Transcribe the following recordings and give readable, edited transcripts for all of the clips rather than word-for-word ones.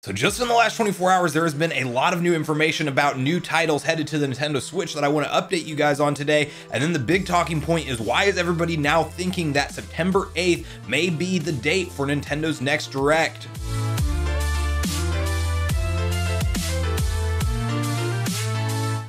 So just in the last 24 hours, there has been a lot of new information about new titles headed to the Nintendo Switch that I want to update you guys on today. And then the big talking point is, why is everybody now thinking that September 8th may be the date for Nintendo's next Direct?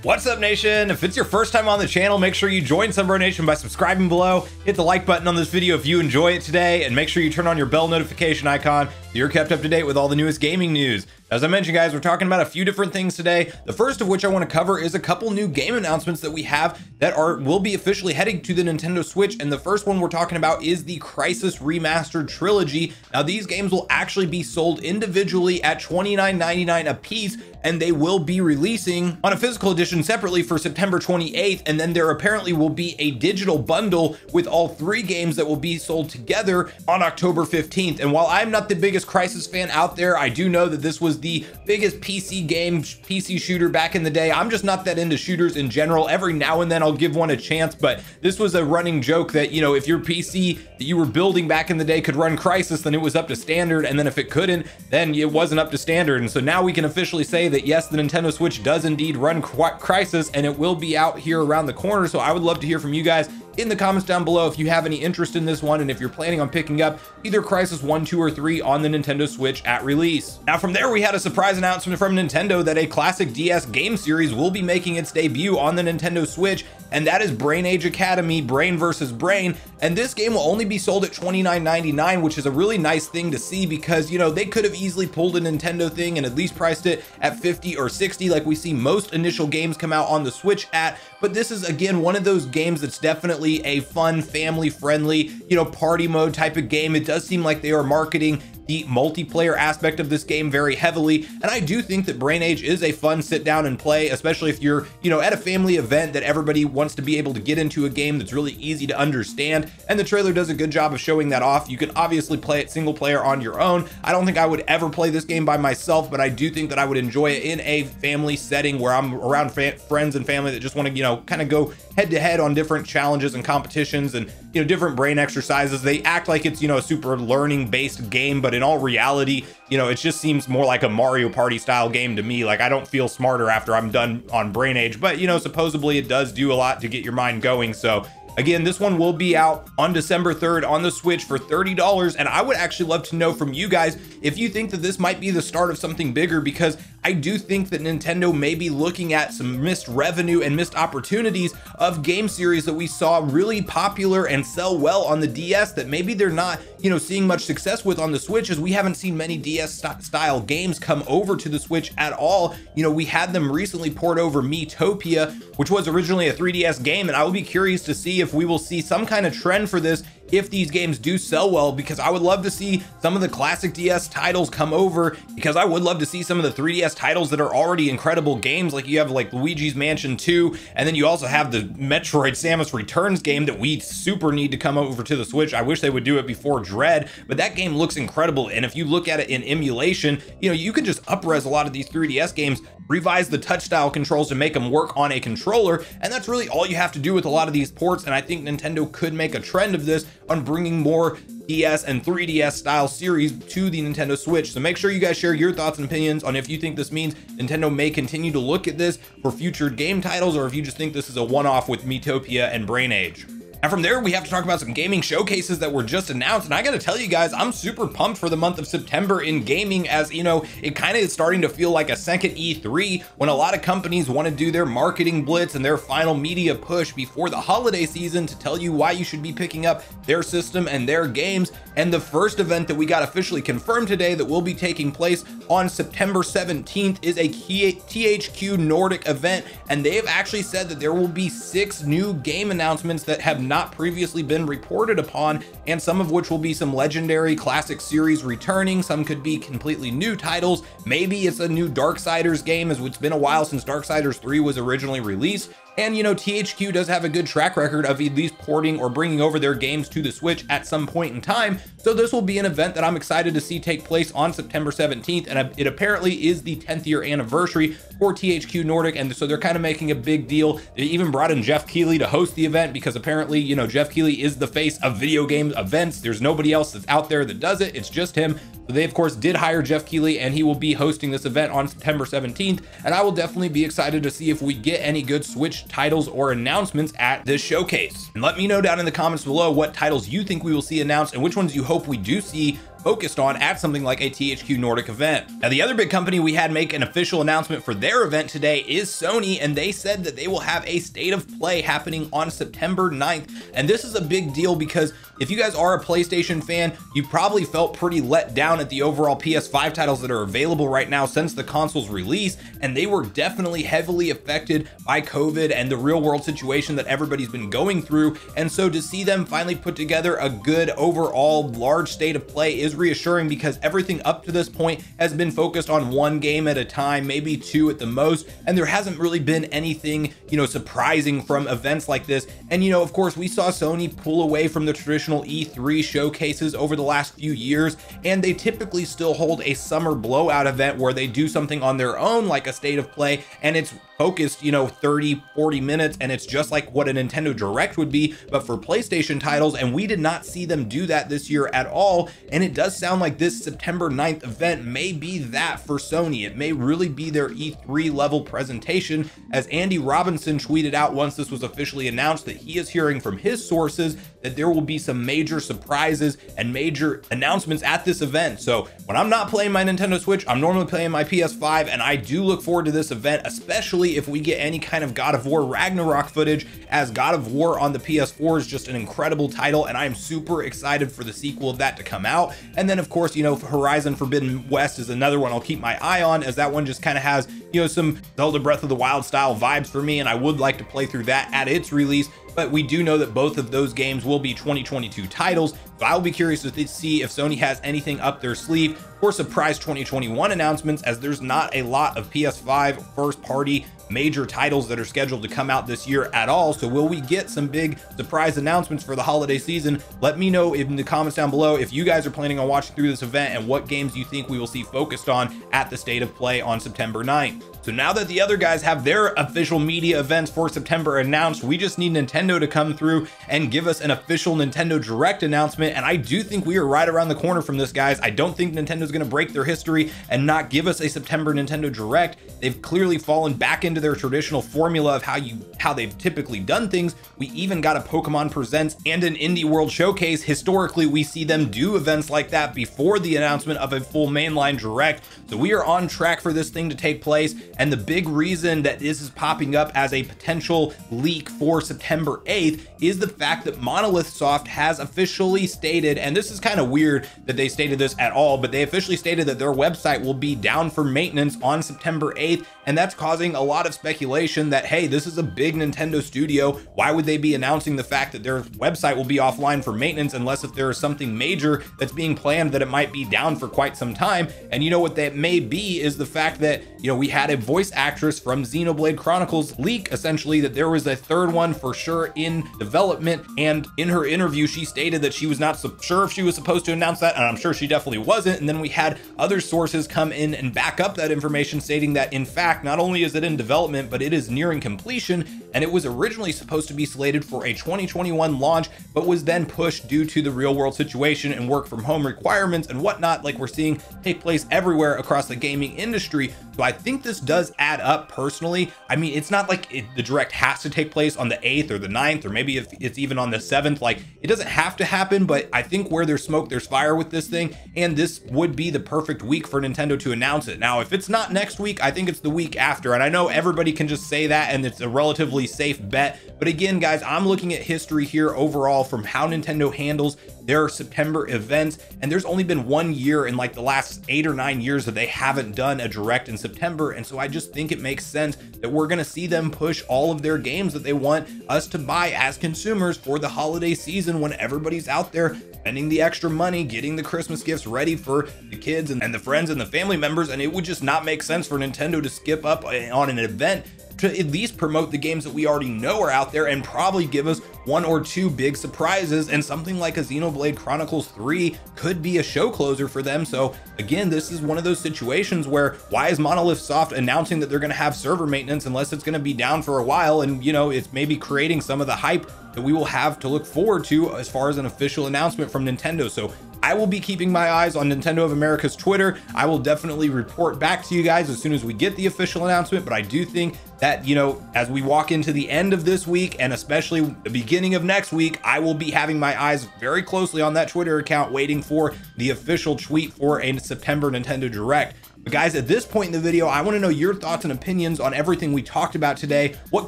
What's up, Nation? If it's your first time on the channel, make sure you join Sunbro Nation by subscribing below, hit the like button on this video if you enjoy it today, and make sure you turn on your bell notification icon so you're kept up to date with all the newest gaming news. As I mentioned, guys, we're talking about a few different things today. The first of which I want to cover is a couple new game announcements that we have that will be officially heading to the Nintendo Switch. And the first one we're talking about is the Crisis Remastered Trilogy. Now, these games will actually be sold individually at $29.99 a piece, and they will be releasing on a physical edition separately for September 28th. And then there apparently will be a digital bundle with all three games that will be sold together on October 15th. And while I'm not the biggest Crisis fan out there, I do know that this was the biggest PC shooter back in the day. I'm just not that into shooters in general. Every now and then I'll give one a chance, but this was a running joke that, you know, if your PC that you were building back in the day could run Crisis, then it was up to standard, and then if it couldn't, then it wasn't up to standard. And so now we can officially say that yes, the Nintendo Switch does indeed run Crisis, and it will be out here around the corner. So I would love to hear from you guys in the comments down below if you have any interest in this one, and if you're planning on picking up either Crisis 1, 2, or 3 on the Nintendo Switch at release. Now, from there, we had a surprise announcement from Nintendo that a classic DS game series will be making its debut on the Nintendo Switch, and that is Brain Age Academy: Brain vs. Brain. And this game will only be sold at $29.99, which is a really nice thing to see, because, you know, they could have easily pulled a Nintendo thing and at least priced it at $50 or $60 like we see most initial games come out on the Switch at. But this is, again, one of those games that's definitely a fun, family friendly, you know, party mode type of game. It does seem like they are marketing the multiplayer aspect of this game very heavily, and I do think that Brain Age is a fun sit down and play, especially if you're, you know, at a family event that everybody wants to be able to get into a game that's really easy to understand, and the trailer does a good job of showing that off. You can obviously play it single player on your own. I don't think I would ever play this game by myself, but I do think that I would enjoy it in a family setting where I'm around friends and family that just want to, you know, kind of go head to head on different challenges and competitions and, you know, different brain exercises. They act like it's, you know, a super learning based game, but in all reality, you know, it just seems more like a Mario Party style game to me. Like, I don't feel smarter after I'm done on Brain Age, but, you know, supposedly it does do a lot to get your mind going. So again, this one will be out on December 3rd on the Switch for $30, and I would actually love to know from you guys if you think that this might be the start of something bigger, because I do think that Nintendo may be looking at some missed revenue and missed opportunities of game series that we saw really popular and sell well on the DS that maybe they're not, you know, seeing much success with on the Switch, as we haven't seen many DS style games come over to the Switch at all. You know, we had them recently port over Miitopia, which was originally a 3DS game, and I will be curious to see if we will see some kind of trend for this if these games do sell well, because I would love to see some of the classic DS titles come over, because I would love to see some of the 3DS titles that are already incredible games. Like, you have like Luigi's Mansion 2, and then you also have the Metroid Samus Returns game that we super need to come over to the Switch. I wish they would do it before Dread, but that game looks incredible. And if you look at it in emulation, you know, you could just up-res a lot of these 3DS games, revise the touch style controls to make them work on a controller, and that's really all you have to do with a lot of these ports. And I think Nintendo could make a trend of this on bringing more DS and 3DS style series to the Nintendo Switch. So make sure you guys share your thoughts and opinions on if you think this means Nintendo may continue to look at this for future game titles, or if you just think this is a one-off with Miitopia and Brain Age. And from there, we have to talk about some gaming showcases that were just announced. And I got to tell you guys, I'm super pumped for the month of September in gaming, as, you know, it kind of is starting to feel like a second E3 when a lot of companies want to do their marketing blitz and their final media push before the holiday season to tell you why you should be picking up their system and their games. And the first event that we got officially confirmed today that will be taking place on September 17th is a THQ Nordic event. And they have actually said that there will be 6 new game announcements that have not previously been reported upon, and some of which will be some legendary classic series returning. Some could be completely new titles. Maybe it's a new Darksiders game, as it's been a while since Darksiders 3 was originally released. And, you know, THQ does have a good track record of at least porting or bringing over their games to the Switch at some point in time. So this will be an event that I'm excited to see take place on September 17th. And it apparently is the 10th year anniversary for THQ Nordic. And so they're kind of making a big deal. They even brought in Jeff Keighley to host the event, because apparently, you know, Jeff Keighley is the face of video game events. There's nobody else that's out there that does it. It's just him. So they of course did hire Jeff Keighley, and he will be hosting this event on September 17th, and I will definitely be excited to see if we get any good Switch titles or announcements at this showcase. And let me know down in the comments below what titles you think we will see announced and which ones you hope we do see focused on at something like a THQ Nordic event. Now, the other big company we had make an official announcement for their event today is Sony, and they said that they will have a state of play happening on September 9th. And this is a big deal because if you guys are a PlayStation fan, you probably felt pretty let down at the overall PS5 titles that are available right now since the console's release, and they were definitely heavily affected by COVID and the real world situation that everybody's been going through. And so to see them finally put together a good overall large state of play is reassuring, because everything up to this point has been focused on one game at a time, maybe two at the most, and there hasn't really been anything, you know, surprising from events like this. And you know, of course, we saw Sony pull away from the traditional E3 showcases over the last few years, and they typically still hold a summer blowout event where they do something on their own like a state of play, and it's focused, you know, 30-40 minutes, and it's just like what a Nintendo Direct would be, but for PlayStation titles. And we did not see them do that this year at all, and it does sound like this September 9th event may be that for Sony. It may really be their E3 level presentation, as Andy Robinson tweeted out once this was officially announced that he is hearing from his sources that there will be some major surprises and major announcements at this event. So when I'm not playing my Nintendo Switch, I'm normally playing my PS5, and I do look forward to this event, especially if we get any kind of God of War Ragnarok footage, as God of War on the PS4 is just an incredible title, and I'm super excited for the sequel of that to come out. And then of course, you know, Horizon Forbidden West is another one I'll keep my eye on, as that one just kind of has, you know, some Zelda Breath of the Wild style vibes for me, and I would like to play through that at its release. But we do know that both of those games will be 2022 titles, so I'll be curious to see if Sony has anything up their sleeve for surprise 2021 announcements, as there's not a lot of PS5 first party major titles that are scheduled to come out this year at all. So will we get some big surprise announcements for the holiday season? Let me know in the comments down below if you guys are planning on watching through this event and what games you think we will see focused on at the state of play on September 9th. So now that the other guys have their official media events for September announced, we just need Nintendo to come through and give us an official Nintendo Direct announcement. And I do think we are right around the corner from this, guys. I don't think Nintendo's going to break their history and not give us a September Nintendo Direct. They've clearly fallen back into their traditional formula of how they've typically done things. We even got a Pokemon Presents and an Indie World Showcase. Historically, we see them do events like that before the announcement of a full mainline Direct. So we are on track for this thing to take place. And the big reason that this is popping up as a potential leak for September 8th is the fact that Monolith Soft has officially stated, and this is kind of weird that they stated this at all, but they officially stated that their website will be down for maintenance on September 8th. And that's causing a lot of speculation that, hey, this is a big Nintendo studio. Why would they be announcing the fact that their website will be offline for maintenance unless if there is something major that's being planned that it might be down for quite some time? And you know what that may be is the fact that, you know, we had a voice actress from Xenoblade Chronicles leak essentially that there was a third one for sure in development, and in her interview she stated that she was not sure if she was supposed to announce that, and I'm sure she definitely wasn't. And then we had other sources come in and back up that information, stating that in fact not only is it in development, but it is nearing completion, and it was originally supposed to be slated for a 2021 launch, but was then pushed due to the real world situation and work from home requirements and whatnot, like we're seeing take place everywhere across the gaming industry. So I think this does add up personally. I mean, it's not like the Direct has to take place on the 8th or the 9th, or maybe if it's even on the 7th, like it doesn't have to happen, but I think where there's smoke, there's fire with this thing, and this would be the perfect week for Nintendo to announce it. Now, if it's not next week, I think it's the week after, and I know everybody can just say that and it's a relatively safe bet, but again, guys, I'm looking at history here overall from how Nintendo handles their September events, and there's only been 1 year in like the last 8 or 9 years that they haven't done a Direct in September. And so I just think it makes sense that we're going to see them push all of their games that they want us to buy as consumers for the holiday season, when everybody's out there spending the extra money, getting the Christmas gifts ready for the kids and the friends and the family members. And it would just not make sense for Nintendo to skip up on an event to at least promote the games that we already know are out there and probably give us 1 or 2 big surprises. And something like a Xenoblade Chronicles 3 could be a show closer for them. So again, this is one of those situations where, why is Monolith Soft announcing that they're going to have server maintenance unless it's going to be down for a while? And you know, it's maybe creating some of the hype that we will have to look forward to as far as an official announcement from Nintendo. So I will be keeping my eyes on Nintendo of America's Twitter. I will definitely report back to you guys as soon as we get the official announcement, but I do think that, you know, as we walk into the end of this week and especially the beginning of next week, I will be having my eyes very closely on that Twitter account waiting for the official tweet for a September Nintendo Direct. But guys, at this point in the video, I want to know your thoughts and opinions on everything we talked about today. What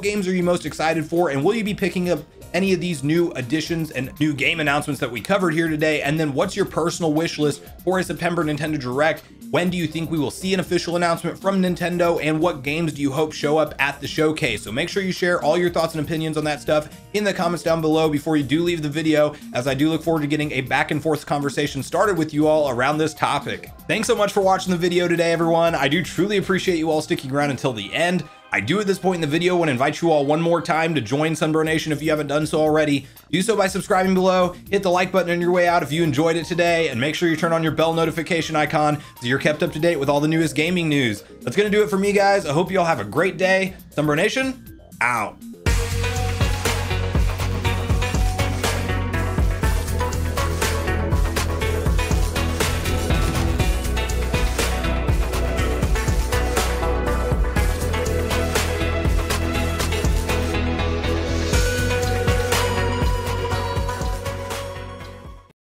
games are you most excited for, and will you be picking up any of these new additions and new game announcements that we covered here today? And then what's your personal wish list for a September Nintendo Direct? When do you think we will see an official announcement from Nintendo, and what games do you hope show up at the showcase? So make sure you share all your thoughts and opinions on that stuff in the comments down below before you do leave the video, as I do look forward to getting a back and forth conversation started with you all around this topic. Thanks so much for watching the video today, everyone. I do truly appreciate you all sticking around until the end. I do at this point in the video want to invite you all one more time to join Sunbro Nation if you haven't done so already. Do so by subscribing below, hit the like button on your way out if you enjoyed it today, and make sure you turn on your bell notification icon so you're kept up to date with all the newest gaming news. That's going to do it for me, guys. I hope you all have a great day. Sunbro Nation, out.